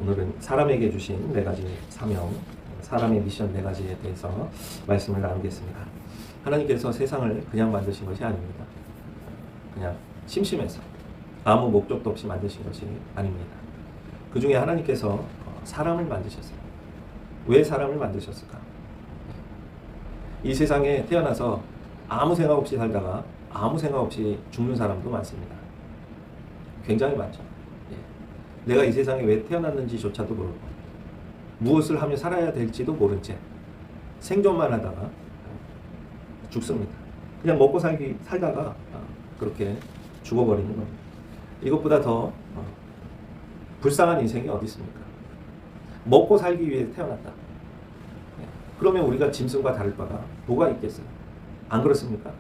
오늘은 사람에게 주신 4가지 사명, 사람의 미션 4가지에 대해서 말씀을 나누겠습니다. 하나님께서 세상을 그냥 만드신 것이 아닙니다. 그냥 심심해서 아무 목적도 없이 만드신 것이 아닙니다. 그 중에 하나님께서 사람을 만드셨어요. 왜 사람을 만드셨을까? 이 세상에 태어나서 아무 생각 없이 살다가 아무 생각 없이 죽는 사람도 많습니다. 굉장히 많죠. 내가 이 세상에 왜 태어났는지조차도 모르고 무엇을 하며 살아야 될지도 모른 채 생존만 하다가 죽습니다. 그냥 먹고 살다가 그렇게 죽어버리는 겁니다. 이것보다 더 불쌍한 인생이 어디 있습니까? 먹고 살기 위해 태어났다. 그러면 우리가 짐승과 다를 바가 뭐가 있겠어요? 안 그렇습니까?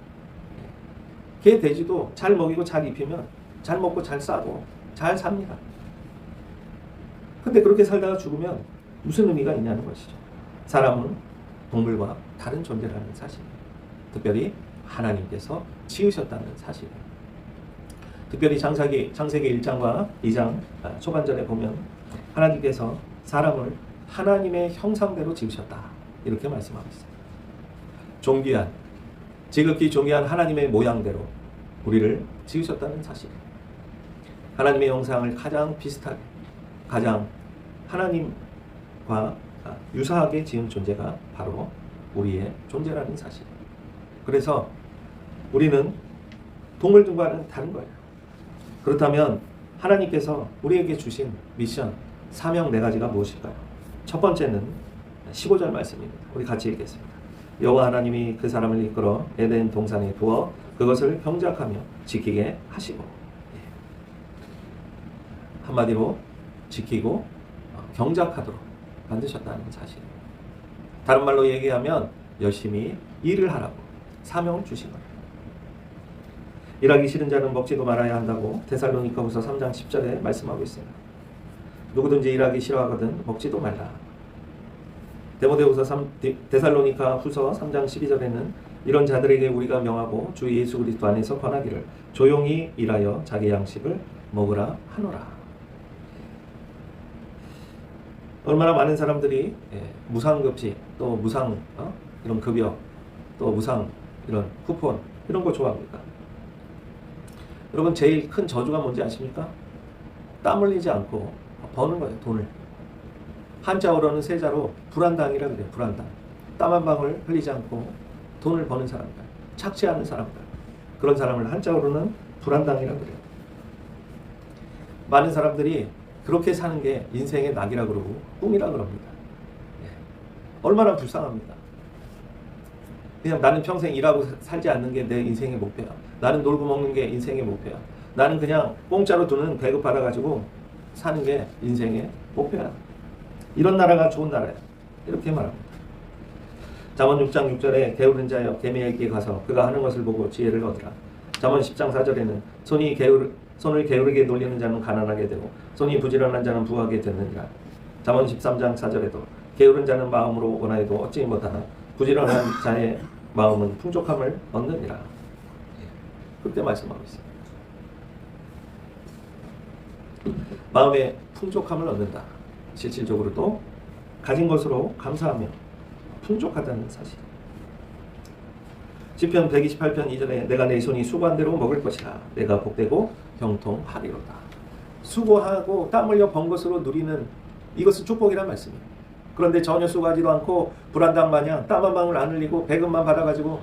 개, 돼지도 잘 먹이고 잘 입히면 잘 먹고 잘 싸고 잘 삽니다. 근데 그렇게 살다가 죽으면 무슨 의미가 있냐는 것이죠. 사람은 동물과 다른 존재라는 사실, 특별히 하나님께서 지으셨다는 사실. 특별히 창세기 1장과 2장 초반절에 보면 하나님께서 사람을 하나님의 형상대로 지으셨다, 이렇게 말씀하고 있어요. 존귀한, 지극히 존귀한 하나님의 모양대로 우리를 지으셨다는 사실. 하나님의 형상을 가장 비슷하게, 가장 하나님과 유사하게 지은 존재가 바로 우리의 존재라는 사실. 그래서 우리는 동물들과는 다른 거예요. 그렇다면 하나님께서 우리에게 주신 미션, 사명 4가지가 무엇일까요? 첫 번째는 15절 말씀입니다. 우리 같이 읽겠습니다. 여호와 하나님이 그 사람을 이끌어 에덴 동산에 두어 그것을 경작하며 지키게 하시고, 한마디로 지키고 경작하도록 만드셨다는 사실. 다른 말로 얘기하면 열심히 일을 하라고 사명을 주신 거예요. 일하기 싫은 자는 먹지도 말아야 한다고 데살로니가후서 3장 10절에 말씀하고 있습니다. 누구든지 일하기 싫어하거든 먹지도 말라. 데살로니가후서 3장 12절에는 이런 자들에게 우리가 명하고 주 예수 그리스도 안에서 권하기를 조용히 일하여 자기 양식을 먹으라 하노라. 얼마나 많은 사람들이 무상급식, 또 무상 이런 급여, 또 무상 이런 쿠폰 이런 거 좋아합니까? 여러분, 제일 큰 저주가 뭔지 아십니까? 땀 흘리지 않고 버는 거예요. 돈을. 한자어로는 세자로 불안당이라 그래요. 불안당. 땀 한 방울 흘리지 않고 돈을 버는 사람들, 착취하는 사람들, 그런 사람을 한자어로는 불안당이라 그래요. 많은 사람들이 그렇게 사는 게 인생의 낙이라 그러고 꿈이라 그럽니다. 얼마나 불쌍합니다. 그냥 나는 평생 일하고 살지 않는 게 내 인생의 목표야. 나는 놀고 먹는 게 인생의 목표야. 나는 그냥 공짜로 두는 배급 받아가지고 사는 게 인생의 목표야. 이런 나라가 좋은 나라야. 이렇게 말합니다. 잠언 6장 6절에 게으른 자여 개미에게 가서 그가 하는 것을 보고 지혜를 얻으라. 잠언 10장 4절에는 손을 게으르게 놀리는 자는 가난하게 되고 손이 부지런한 자는 부하게 되느니라. 잠언 13장 4절에도 게으른 자는 마음으로 원하여도 얻지 못하나 부지런한 자의 마음은 풍족함을 얻느니라. 그렇게 말씀하고 있어요. 마음에 풍족함을 얻는다. 실질적으로도 가진 것으로 감사하며 풍족하다는 사실. 시편 128편 2절에 내가 내 손이 수고한 대로 먹을 것이라. 내가 복되고 형통하리로다. 수고하고 땀 흘려 번 것으로 누리는 이것은 축복이란 말씀이에요. 그런데 전혀 수고하지도 않고 불안당 마냥 땀 한 방울 안 흘리고 배급만 받아가지고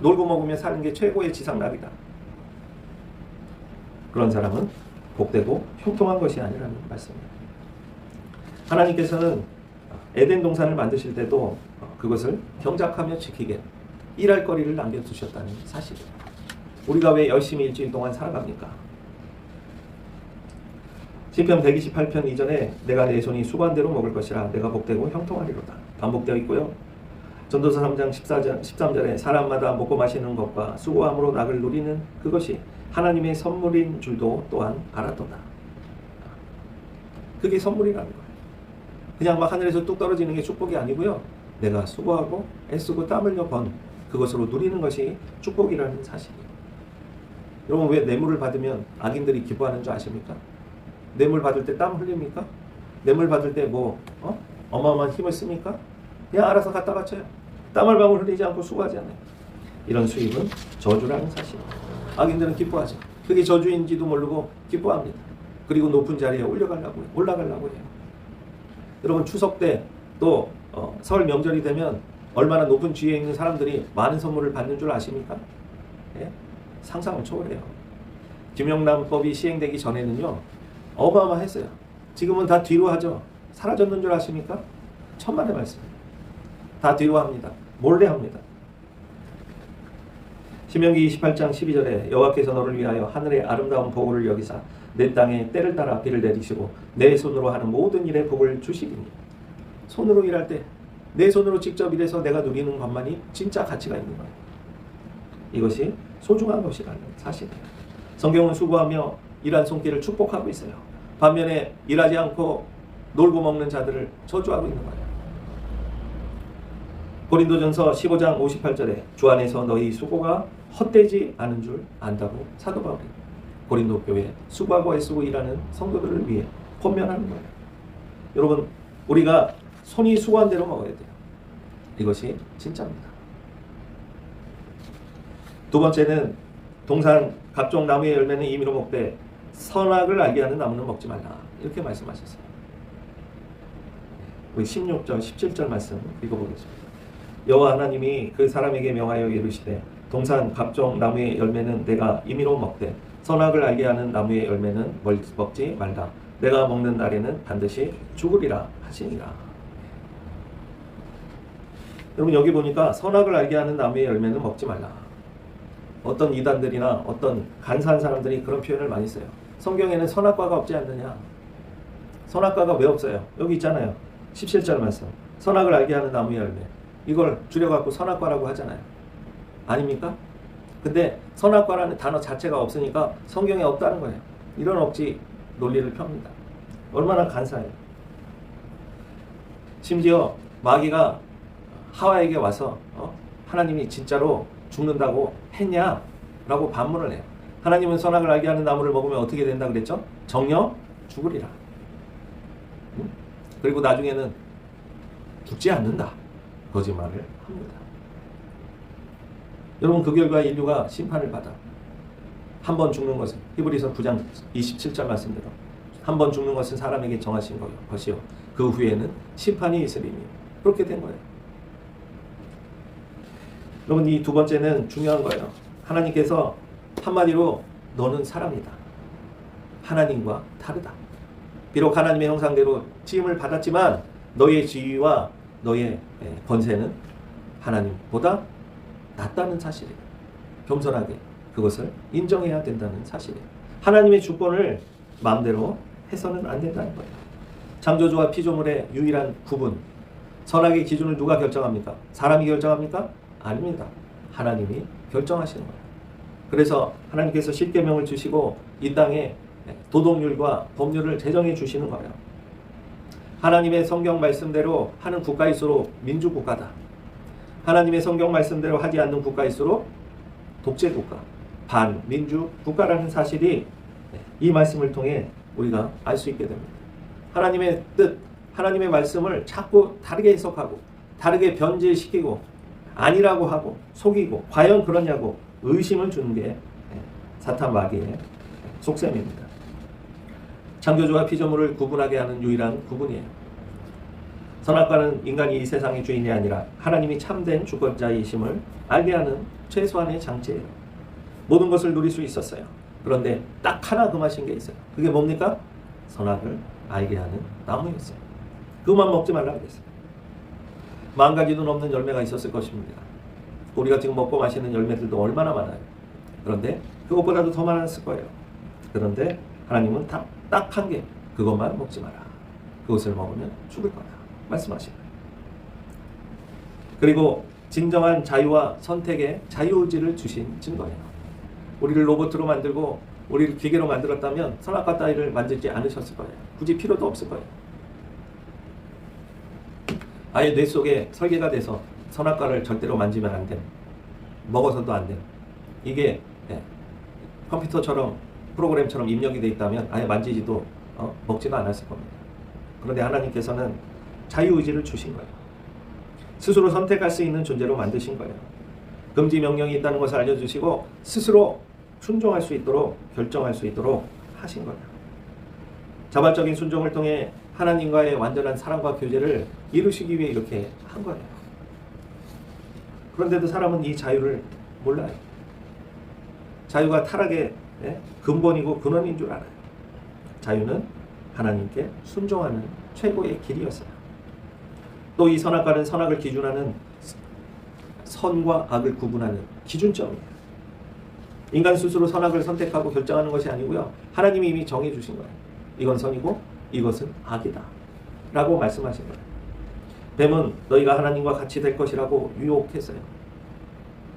놀고 먹으며 사는 게 최고의 지상락이다. 그런 사람은 복되고 형통한 것이 아니라는 말씀입니다. 하나님께서는 에덴 동산을 만드실 때도 그것을 경작하며 지키게 일할 거리를 남겨두셨다는 사실이에요. 우리가 왜 열심히 일주일 동안 살아갑니까? 시편 128편 이전에 내가 내 손이 수고한 대로 먹을 것이라. 내가 복되고 형통하리로다. 반복되어 있고요. 전도서 3장 13절에 사람마다 먹고 마시는 것과 수고함으로 낙을 누리는 그것이 하나님의 선물인 줄도 또한 알았도다. 그게 선물이라는 거예요. 그냥 막 하늘에서 뚝 떨어지는 게 축복이 아니고요. 내가 수고하고 애쓰고 땀 흘려 번 그것으로 누리는 것이 축복이라는 사실이에요. 여러분, 왜 뇌물을 받으면 악인들이 기뻐하는 줄 아십니까? 뇌물 받을 때 땀 흘립니까? 뇌물 받을 때 뭐 어마어마한 힘을 씁니까? 그냥 알아서 갖다 바쳐요. 땀 한 방울 흘리지 않고 수고하지 않아요. 이런 수입은 저주라는 사실. 악인들은 기뻐하죠. 그게 저주인지도 모르고 기뻐합니다. 그리고 높은 자리에 올라가려고 해요. 여러분 추석 때 또 설 명절이 되면 얼마나 높은 지위에 있는 사람들이 많은 선물을 받는 줄 아십니까? 예? 상상을 초월해요. 김영란법이 시행되기 전에는요 어마어마했어요. 지금은 다 뒤로 하죠. 사라졌는 줄 아십니까? 천만의 말씀. 다 뒤로 합니다. 몰래 합니다. 신명기 28장 12절에 여호와께서 너를 위하여 하늘의 아름다운 보고를 여기사 내 땅에 때를 따라 비를 내리시고 내 손으로 하는 모든 일에 복을 주시리니. 손으로 일할 때 내 손으로 직접 일해서 내가 누리는 것만이 진짜 가치가 있는 거예요. 이것이 소중한 것이라는 사실이에요. 성경은 수고하며 일한 손길을 축복하고 있어요. 반면에 일하지 않고 놀고 먹는 자들을 저주하고 있는 거예요. 고린도전서 15장 58절에 주 안에서 너희 수고가 헛되지 않은 줄 안다고 사도 바울이 고린도 교회에 수고하고 애쓰고 일하는 성도들을 위해 권면하는 거예요. 여러분 우리가 손이 수고한 대로 먹어야 돼요. 이것이 진짜입니다. 두 번째는 동산 각종 나무의 열매는 임의로 먹되 선악을 알게 하는 나무는 먹지 말라. 이렇게 말씀하셨어요. 우리 16절 17절 말씀 읽어보겠습니다. 여호와 하나님이 그 사람에게 명하여 이르시되 동산 각종 나무의 열매는 내가 임의로 먹되 선악을 알게 하는 나무의 열매는 먹지 말라. 내가 먹는 날에는 반드시 죽으리라 하시니라. 여러분 여기 보니까 선악을 알게 하는 나무의 열매는 먹지 말라. 어떤 이단들이나 어떤 간사한 사람들이 그런 표현을 많이 써요. 성경에는 선악과가 없지 않느냐. 선악과가 왜 없어요? 여기 있잖아요. 17절 말씀. 선악을 알게 하는 나무의 열매. 이걸 줄여갖고 선악과라고 하잖아요. 아닙니까? 근데 선악과라는 단어 자체가 없으니까 성경에 없다는 거예요. 이런 억지 논리를 펴니다. 얼마나 간사해요. 심지어 마귀가 하와에게 와서 하나님이 진짜로 죽는다고 했냐? 라고 반문을 해요. 하나님은 선악을 알게 하는 나무를 먹으면 어떻게 된다 그랬죠? 정녕 죽으리라. 그리고 나중에는 죽지 않는다. 거짓말을 합니다. 여러분 그 결과 인류가 심판을 받아. 한 번 죽는 것은 히브리서 9장 27절 말씀대로 한 번 죽는 것은 사람에게 정하신 것이요 그 후에는 심판이 있으리니 그렇게 된 거예요. 여러분 이 두 번째는 중요한 거예요. 하나님께서 한마디로 너는 사람이다. 하나님과 다르다. 비록 하나님의 형상대로 지음을 받았지만 너의 지위와 너의 권세는 하나님보다 낫다는 사실이에요. 겸손하게 그것을 인정해야 된다는 사실이에요. 하나님의 주권을 마음대로 해서는 안 된다는 거예요. 창조주와 피조물의 유일한 구분, 선악의 기준을 누가 결정합니까? 사람이 결정합니까? 아닙니다. 하나님이 결정하시는 거예요. 그래서 하나님께서 십계명을 주시고 이 땅에 도덕률과 법률을 제정해 주시는 거예요. 하나님의 성경 말씀대로 하는 국가일수록 민주국가다. 하나님의 성경 말씀대로 하지 않는 국가일수록 독재국가, 반민주국가라는 사실이 이 말씀을 통해 우리가 알 수 있게 됩니다. 하나님의 뜻, 하나님의 말씀을 자꾸 다르게 해석하고 다르게 변질시키고 아니라고 하고 속이고 과연 그러냐고 의심을 주는 게 사탄 마귀의 속셈입니다. 창조주와 피조물을 구분하게 하는 유일한 구분이에요. 선악과는 인간이 이 세상의 주인이 아니라 하나님이 참된 주권자이심을 알게 하는 최소한의 장치예요. 모든 것을 누릴 수 있었어요. 그런데 딱 하나 금하신 게 있어요. 그게 뭡니까? 선악을 알게 하는 나무였어요. 그것만 먹지 말라고 그랬어요. 10,000가지도 넘는 열매가 있었을 것입니다. 우리가 지금 먹고 마시는 열매들도 얼마나 많아요. 그런데 그것보다도 더 많았을 거예요. 그런데 하나님은 딱 한 개, 그것만 먹지 마라. 그것을 먹으면 죽을 거다. 말씀하신 거예요. 그리고 진정한 자유와 선택의 자유의지를 주신 증거예요. 우리를 로봇으로 만들고 우리를 기계로 만들었다면 선악과 따위를 만들지 않으셨을 거예요. 굳이 필요도 없을 거예요. 아예 뇌 속에 설계가 돼서 선악과를 절대로 만지면 안 돼. 먹어서도 안 돼. 이게 컴퓨터처럼 프로그램처럼 입력이 돼 있다면 아예 만지지도 먹지도 않았을 겁니다. 그런데 하나님께서는 자유의지를 주신 거예요. 스스로 선택할 수 있는 존재로 만드신 거예요. 금지 명령이 있다는 것을 알려주시고 스스로 순종할 수 있도록 결정할 수 있도록 하신 거예요. 자발적인 순종을 통해 하나님과의 완전한 사랑과 교제를 이루시기 위해 이렇게 한 거예요. 그런데도 사람은 이 자유를 몰라요. 자유가 타락의 근본이고 근원인 줄 알아요. 자유는 하나님께 순종하는 최고의 길이었어요. 또 이 선악과는 선악을 기준하는 선과 악을 구분하는 기준점이에요. 인간 스스로 선악을 선택하고 결정하는 것이 아니고요. 하나님이 이미 정해주신 거예요. 이건 선이고 이것은 악이다 라고 말씀하신 거예요. 뱀은 너희가 하나님과 같이 될 것이라고 유혹했어요.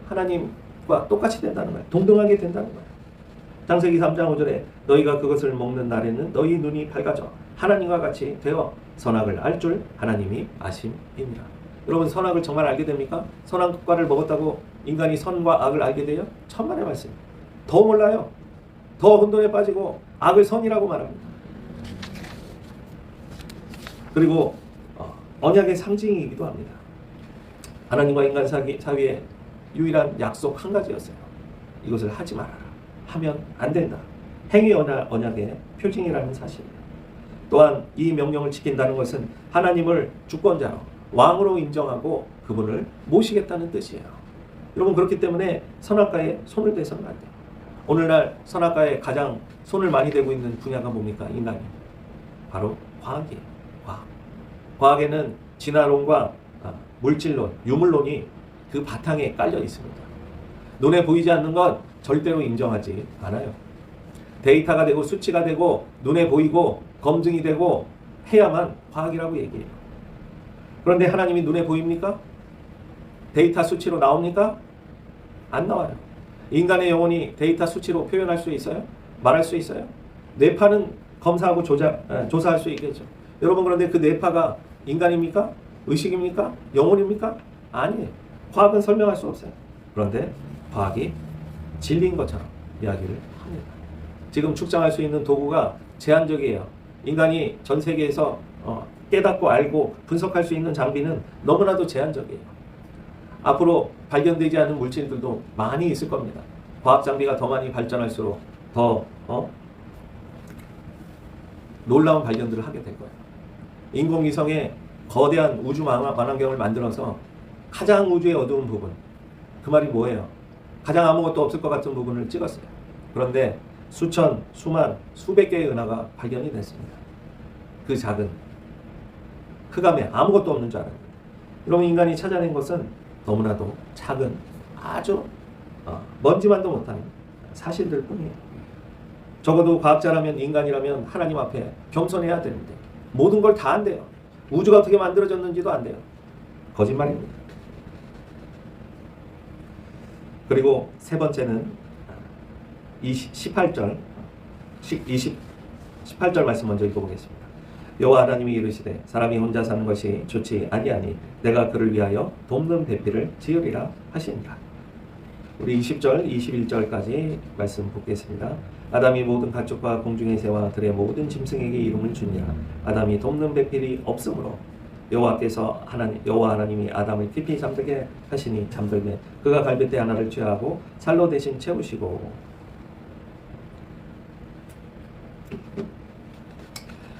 하나님과 똑같이 된다는 거예요. 동등하게 된다는 거예요. 창세기 3장 5절에 너희가 그것을 먹는 날에는 너희 눈이 밝아져 하나님과 같이 되어 선악을 알 줄 하나님이 아심이니라. 여러분, 선악을 정말 알게 됩니까? 선악과를 먹었다고 인간이 선과 악을 알게 돼요? 천만의 말씀입니다. 더 몰라요. 더 혼돈에 빠지고 악을 선이라고 말합니다. 그리고 언약의 상징이기도 합니다. 하나님과 인간 사이의 유일한 약속 한 가지였어요. 이것을 하지 말아라. 하면 안 된다. 행위 언약의 표징이라는 사실이에요. 또한 이 명령을 지킨다는 것은 하나님을 주권자로 왕으로 인정하고 그분을 모시겠다는 뜻이에요. 여러분, 그렇기 때문에 선악과에 손을 대서는 안 돼요. 오늘날 선악과에 가장 손을 많이 대고 있는 분야가 뭡니까? 인간이. 바로 과학이에요. 과학. 과학에는 진화론과 물질론, 유물론이 그 바탕에 깔려 있습니다. 눈에 보이지 않는 건 절대로 인정하지 않아요. 데이터가 되고 수치가 되고 눈에 보이고 검증이 되고 해야만 과학이라고 얘기해요. 그런데 하나님이 눈에 보입니까? 데이터 수치로 나옵니까? 안 나와요. 인간의 영혼이 데이터 수치로 표현할 수 있어요? 말할 수 있어요? 뇌파는 검사하고 조사할 수 있겠죠. 여러분, 그런데 그 뇌파가 인간입니까? 의식입니까? 영혼입니까? 아니에요. 과학은 설명할 수 없어요. 그런데 과학이 진리인 것처럼 이야기를 합니다. 지금 축적할 수 있는 도구가 제한적이에요. 인간이 전 세계에서 깨닫고 알고 분석할 수 있는 장비는 너무나도 제한적이에요. 앞으로 발견되지 않은 물질들도 많이 있을 겁니다. 과학 장비가 더 많이 발전할수록 더 놀라운 발견들을 하게 될 거예요. 인공위성에 거대한 우주 망원경을 만들어서 가장 우주의 어두운 부분, 그 말이 뭐예요? 가장 아무것도 없을 것 같은 부분을 찍었어요. 그런데 수천, 수만, 수백 개의 은하가 발견이 됐습니다. 그 작은 흑암에 아무것도 없는 줄 알았는데, 여러분, 인간이 찾아낸 것은 너무나도 작은 아주 먼지만도 못하는 사실들 뿐이에요. 적어도 과학자라면, 인간이라면 하나님 앞에 겸손해야 되는데 모든 걸 다 안 돼요. 우주가 어떻게 만들어졌는지도 안 돼요. 거짓말입니다. 그리고 세 번째는 18절 말씀 먼저 읽어보겠습니다. 여호와 하나님이 이르시되 사람이 혼자 사는 것이 좋지 아니하니 내가 그를 위하여 돕는 배필을 지으리라 하시니라. 우리 20절 21절까지 말씀 보겠습니다. 아담이 모든 가축과 공중의 새와 들의 모든 짐승에게 이름을 주니라. 아담이 돕는 배필이 없으므로 여호와 하나님이 아담을 깊이 잠들게 하시니 잠들매 그가 갈빗대 하나를 취하고 살로 대신 채우시고,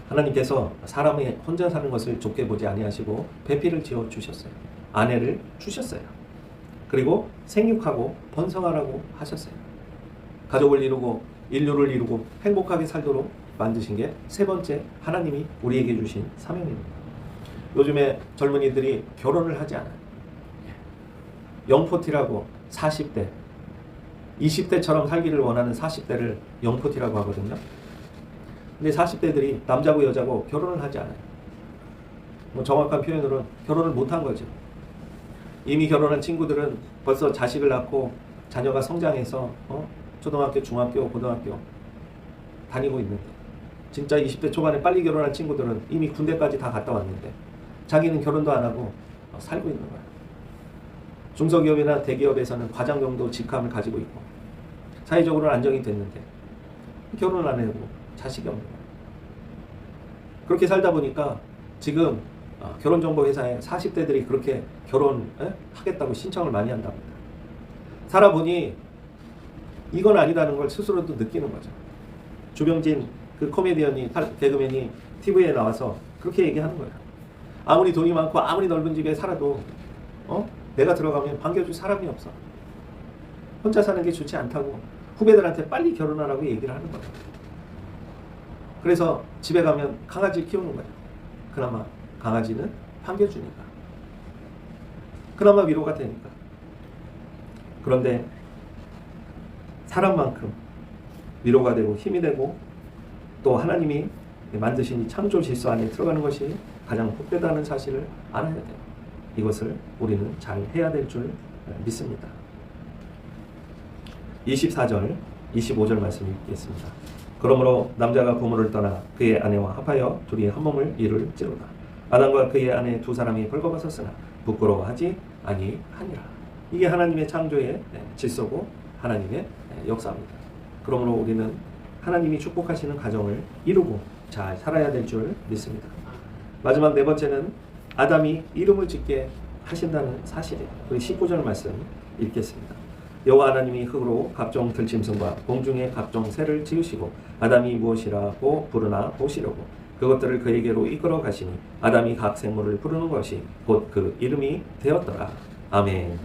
하나님께서 사람이 혼자 사는 것을 좋게 보지 아니하시고 배필을 지어 주셨어요. 아내를 주셨어요. 그리고 생육하고 번성하라고 하셨어요. 가족을 이루고 인류를 이루고 행복하게 살도록 만드신 게 세 번째 하나님이 우리에게 주신 사명입니다. 요즘에 젊은이들이 결혼을 하지 않아요. 영포티라고 40대, 20대처럼 살기를 원하는 40대를 영포티라고 하거든요. 근데 40대들이 남자고 여자고 결혼을 하지 않아요. 뭐 정확한 표현으로는 결혼을 못한 거죠. 이미 결혼한 친구들은 벌써 자식을 낳고 자녀가 성장해서 초등학교, 중학교, 고등학교 다니고 있는데, 진짜 20대 초반에 빨리 결혼한 친구들은 이미 군대까지 다 갔다 왔는데 자기는 결혼도 안 하고 살고 있는 거예요. 중소기업이나 대기업에서는 과장 정도 직함을 가지고 있고 사회적으로는 안정이 됐는데 결혼을 안 하고 자식이 없는 거예요. 그렇게 살다 보니까 지금 결혼정보회사에 40대들이 그렇게 결혼하겠다고 신청을 많이 한답니다. 살아보니 이건 아니라는 걸 스스로도 느끼는 거죠. 주병진 그 코미디언이, 개그맨이 TV에 나와서 그렇게 얘기하는 거예요. 아무리 돈이 많고 아무리 넓은 집에 살아도 내가 들어가면 반겨줄 사람이 없어. 혼자 사는 게 좋지 않다고 후배들한테 빨리 결혼하라고 얘기를 하는 거예요. 그래서 집에 가면 강아지 키우는 거예요. 그나마 강아지는 반겨주니까. 그나마 위로가 되니까. 그런데 사람만큼 위로가 되고 힘이 되고 또 하나님이 만드신 이 창조 질서 안에 들어가는 것이 가장 복되다는 사실을 알아야 돼요. 이것을 우리는 잘 해야 될 줄 믿습니다. 24절, 25절 말씀 읽겠습니다. 그러므로 남자가 부모를 떠나 그의 아내와 합하여 둘이 한 몸을 이룰지로다. 아담과 그의 아내 두 사람이 벌거벗었으나 부끄러워하지 아니하니라. 이게 하나님의 창조의 질서고 하나님의 역사입니다. 그러므로 우리는 하나님이 축복하시는 가정을 이루고 잘 살아야 될 줄 믿습니다. 마지막 네 번째는 아담이 이름을 짓게 하신다는 사실이에요. 우리 19절 말씀 읽겠습니다. 여호와 하나님이 흙으로 각종 들짐승과 공중의 각종 새를 지으시고 아담이 무엇이라고 부르나 보시려고 그것들을 그에게로 이끌어 가시니 아담이 각 생물을 부르는 것이 곧 그 이름이 되었더라. 아멘.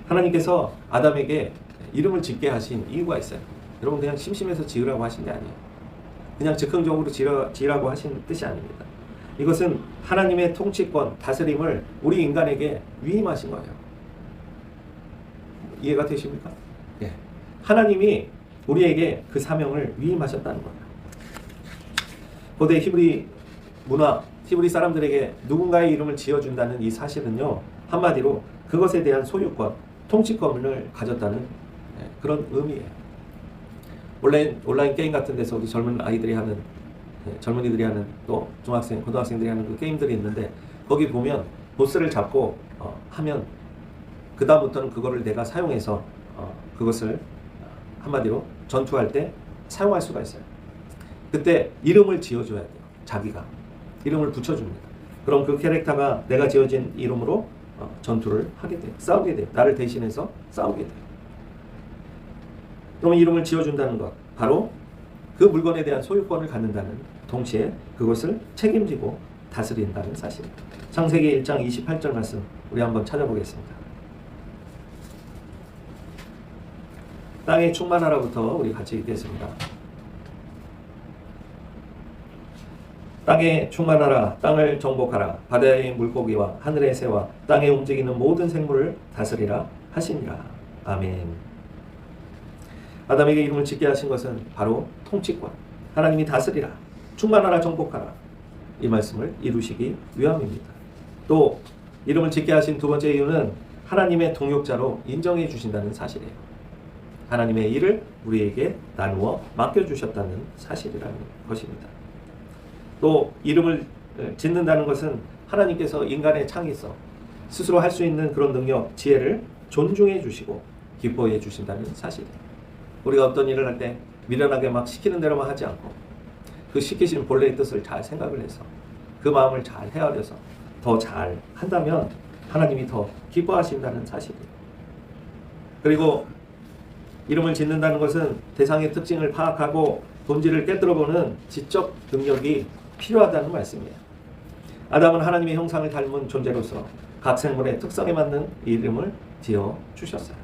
하나님께서 아담에게 이름을 짓게 하신 이유가 있어요. 여러분 그냥 심심해서 지으라고 하신 게 아니에요. 그냥 즉흥적으로 지으라고 하신 뜻이 아닙니다. 이것은 하나님의 통치권, 다스림을 우리 인간에게 위임하신 거예요. 이해가 되십니까? 예. 하나님이 우리에게 그 사명을 위임하셨다는 거예요. 고대 히브리 문화, 히브리 사람들에게 누군가의 이름을 지어준다는 이 사실은요, 한마디로 그것에 대한 소유권, 통치권을 가졌다는 그런 의미예요. 온라인 게임 같은 데서 우리 젊은 아이들이 하는, 젊은이들이 하는, 또 중학생, 고등학생들이 하는 그 게임들이 있는데 거기 보면 보스를 잡고 하면 그 다음부터는 그거를 내가 사용해서 그것을 한마디로 전투할 때 사용할 수가 있어요. 그때 이름을 지어줘야 돼요. 자기가 이름을 붙여줍니다. 그럼 그 캐릭터가 내가 지어진 이름으로 전투를 하게 돼요. 싸우게 돼요. 나를 대신해서 싸우게 돼요. 그러면 이름을 지어준다는 것, 바로 그 물건에 대한 소유권을 갖는다는, 동시에 그것을 책임지고 다스린다는 사실입니다. 창세기 1장 28절 말씀 우리 한번 찾아보겠습니다. 땅에 충만하라부터 우리 같이 읽겠습니다. 땅에 충만하라, 땅을 정복하라, 바다의 물고기와 하늘의 새와 땅에 움직이는 모든 생물을 다스리라 하시니라. 아멘. 아담에게 이름을 짓게 하신 것은 바로 통치권, 하나님이 다스리라, 충만하라, 정복하라, 이 말씀을 이루시기 위함입니다. 또 이름을 짓게 하신 두 번째 이유는 하나님의 동역자로 인정해 주신다는 사실이에요. 하나님의 일을 우리에게 나누어 맡겨주셨다는 사실이라는 것입니다. 또 이름을 짓는다는 것은 하나님께서 인간의 창의성, 스스로 할 수 있는 그런 능력, 지혜를 존중해 주시고 기뻐해 주신다는 사실이에요. 우리가 어떤 일을 할 때 미련하게 막 시키는 대로만 하지 않고 그 시키시는 본래의 뜻을 잘 생각을 해서 그 마음을 잘 헤아려서 더 잘 한다면 하나님이 더 기뻐하신다는 사실이에요. 그리고 이름을 짓는다는 것은 대상의 특징을 파악하고 본질을 깨뜨려보는 지적 능력이 필요하다는 말씀이에요. 아담은 하나님의 형상을 닮은 존재로서 각 생물의 특성에 맞는 이름을 지어 주셨어요.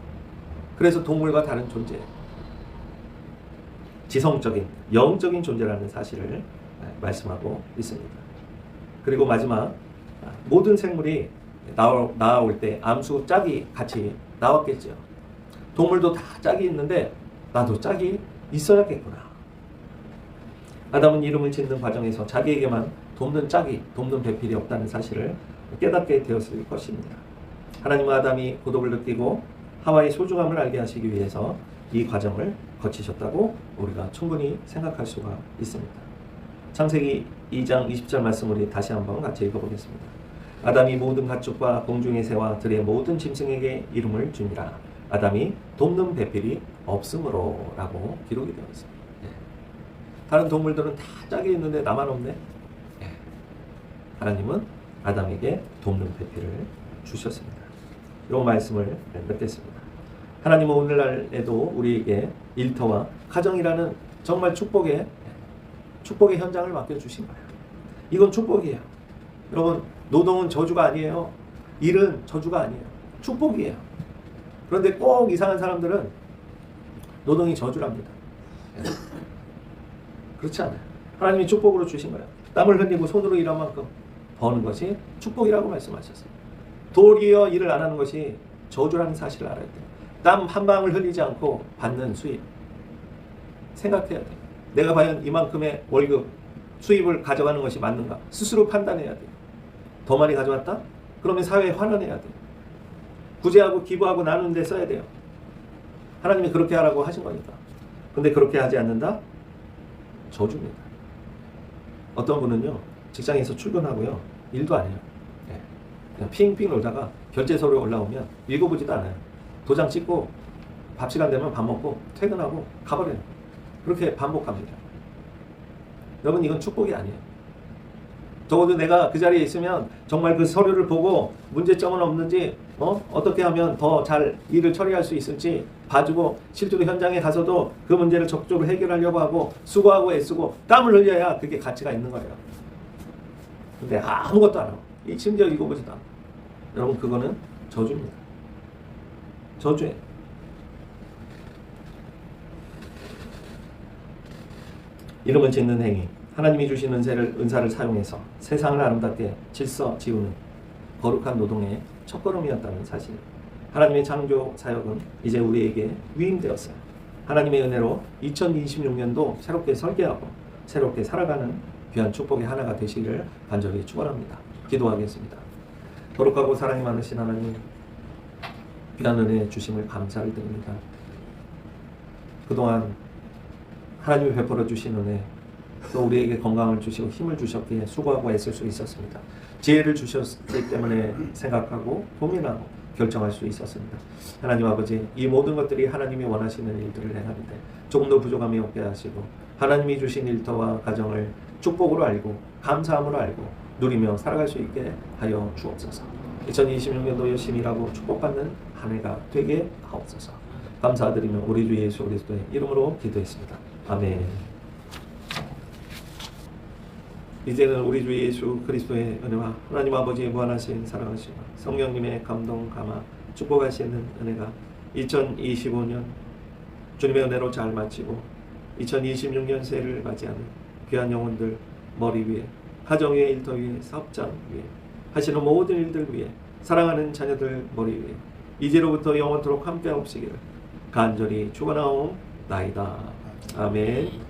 그래서 동물과 다른 존재예요. 지성적인, 영적인 존재라는 사실을 말씀하고 있습니다. 그리고 마지막, 모든 생물이 나올 때 암수 짝이 같이 나왔겠죠. 동물도 다 짝이 있는데 나도 짝이 있어야겠구나. 아담은 이름을 짓는 과정에서 자기에게만 돕는 배필이 없다는 사실을 깨닫게 되었을 것입니다. 하나님과 아담이 고독을 느끼고 하와의 소중함을 알게 하시기 위해서 이 과정을 거치셨다고 우리가 충분히 생각할 수가 있습니다. 창세기 2장 20절 말씀 우리 다시 한번 같이 읽어보겠습니다. 아담이 모든 가축과 공중의 새와 들의 모든 짐승에게 이름을 주니라. 아담이 돕는 배필이 없으므로 라고 기록이 되어 있습니다. 다른 동물들은 다 짝이 있는데 나만 없네. 하나님은 아담에게 돕는 배필을 주셨습니다. 이런 말씀을 맺겠습니다. 하나님은 오늘날에도 우리에게 일터와 가정이라는 정말 축복의 현장을 맡겨주신 거예요. 이건 축복이에요. 여러분, 노동은 저주가 아니에요. 일은 저주가 아니에요. 축복이에요. 그런데 꼭 이상한 사람들은 노동이 저주랍니다. 그렇지 않아요. 하나님이 축복으로 주신 거예요. 땀을 흘리고 손으로 일한 만큼 버는 것이 축복이라고 말씀하셨어요. 도리어 일을 안 하는 것이 저주라는 사실을 알아야 돼요. 땀 한 방울 흘리지 않고 받는 수입 생각해야 돼요. 내가 과연 이만큼의 월급 수입을 가져가는 것이 맞는가 스스로 판단해야 돼요. 더 많이 가져왔다? 그러면 사회에 환원해야 돼요. 구제하고 기부하고 나누는 데 써야 돼요. 하나님이 그렇게 하라고 하신 거니까. 근데 그렇게 하지 않는다? 저주입니다. 어떤 분은요, 직장에서 출근하고요, 일도 안 해요. 그냥 핑핑 놀다가 결제서류 올라오면 읽어보지도 않아요. 도장 찍고 밥 시간 되면 밥 먹고 퇴근하고 가버려요. 그렇게 반복합니다. 여러분, 이건 축복이 아니에요. 적어도 내가 그 자리에 있으면 정말 그 서류를 보고 문제점은 없는지, 어떻게 하면 더 잘 일을 처리할 수 있을지 봐주고, 실제로 현장에 가서도 그 문제를 적극적으로 해결하려고 하고 수고하고 애쓰고 땀을 흘려야 그게 가치가 있는 거예요. 근데 아무것도 안 하고 심지어 읽어보지도 않고, 여러분, 그거는 저주입니다. 저주예요. 이름을 짓는 행위, 하나님이 주신 은사를 사용해서 세상을 아름답게 질서 지우는 거룩한 노동의 첫걸음이었다는 사실. 하나님의 창조 사역은 이제 우리에게 위임되었어요. 하나님의 은혜로 2026년도 새롭게 설계하고 새롭게 살아가는 귀한 축복의 하나가 되시기를 간절히 축원합니다. 기도하겠습니다. 거룩하고 사랑이 많으신 하나님, 귀한 은혜 주심을 감사를 드립니다. 그동안 하나님이 베풀어 주신 은혜, 또 우리에게 건강을 주시고 힘을 주셨기에 수고하고 애쓸 수 있었습니다. 지혜를 주셨기 때문에 생각하고 고민하고 결정할 수 있었습니다. 하나님 아버지, 이 모든 것들이 하나님이 원하시는 일들을 행하는데 조금 더 부족함이 없게 하시고, 하나님이 주신 일터와 가정을 축복으로 알고 감사함으로 알고 누리며 살아갈 수 있게 하여 주옵소서. 2026년도 열심히 일하고 축복받는 한 해가 되게 하옵소서. 감사드리며 우리 주 예수 그리스도의 이름으로 기도했습니다. 아멘. 이제는 우리 주 예수 그리스도의 은혜와 하나님 아버지의 무한하신 사랑하시고 성령님의 감동 감화 축복하시는 은혜가 2025년 주님의 은혜로 잘 마치고 2026년 새해를 맞이하는 귀한 영혼들 머리 위에, 가정 위에, 일터 위에, 사업장 위에, 하시는 모든 일들 위에, 사랑하는 자녀들 머리 위에 이제로부터 영원토록 함께 하옵시기를 간절히 축원하옵나이다. 아멘.